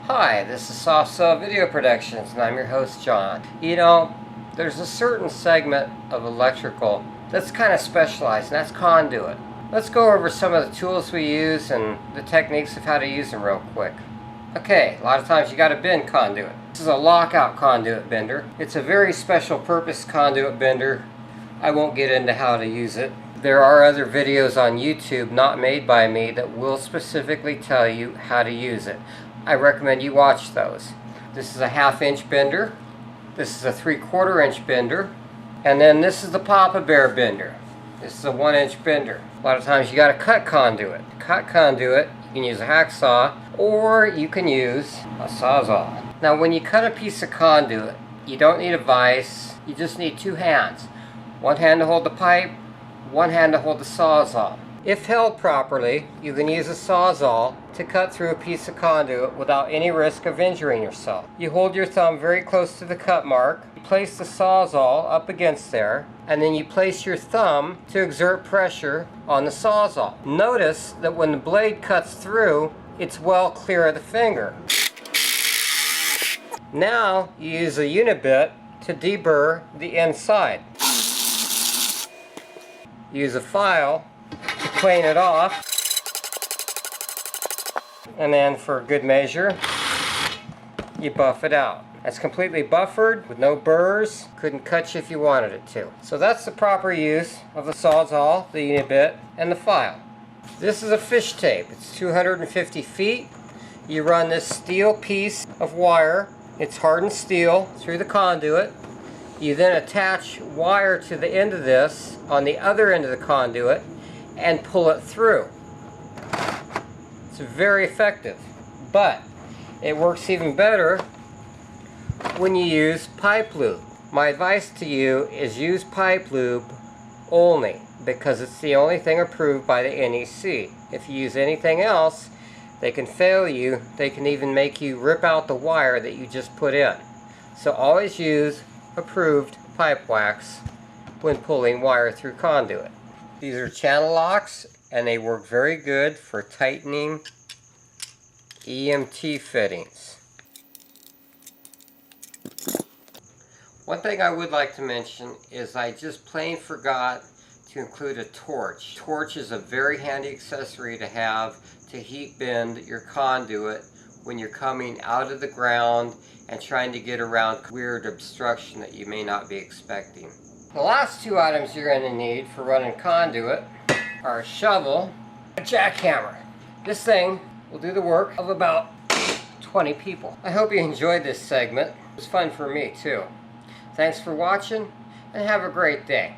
Hi, this is Soft Cell Video Productions, and I'm your host, John. You know, there's a certain segment of electrical that's kind of specialized, and that's conduit. Let's go over some of the tools we use and the techniques of how to use them real quick. Okay, a lot of times you got to bend conduit. This is a lockout conduit bender. It's a very special purpose conduit bender. I won't get into how to use it. There are other videos on YouTube not made by me that will specifically tell you how to use it. I recommend you watch those. This is a 1/2 inch bender. This is a 3/4 inch bender. And then this is the Papa Bear bender. This is a 1 inch bender. A lot of times you got to cut conduit. To cut conduit, you can use a hacksaw or you can use a sawzall. Now when you cut a piece of conduit, you don't need a vise. You just need 2 hands. One hand to hold the pipe, one hand to hold the sawzall. If held properly, you can use a sawzall to cut through a piece of conduit without any risk of injuring yourself. You hold your thumb very close to the cut mark, you place the sawzall up against there, and then you place your thumb to exert pressure on the sawzall. Notice that when the blade cuts through, it's well clear of the finger. Now you use a unit bit to deburr the inside. Use a file to plane it off, and then for good measure you buff it out. It's completely buffered with no burrs, couldn't cut you if you wanted it to. So that's the proper use of the sawzall, the unit bit, and the file. This is a fish tape. It's 250 feet. You run this steel piece of wire, it's hardened steel, through the conduit. You then attach wire to the end of this on the other end of the conduit and pull it through. It's very effective, but it works even better when you use pipe lube. My advice to you is use pipe lube only because it's the only thing approved by the NEC. If you use anything else, they can fail you. They can even make you rip out the wire that you just put in. So always use approved pipe wax when pulling wire through conduit. These are Channellocks, and they work very good for tightening EMT fittings. One thing I would like to mention is I just plain forgot to include a torch. Torch is a very handy accessory to have to heat bend your conduit when you're coming out of the ground and trying to get around weird obstruction that you may not be expecting. The last 2 items you're going to need for running conduit are a shovel and a jackhammer. This thing will do the work of about 20 people. I hope you enjoyed this segment. It was fun for me too. Thanks for watching and have a great day.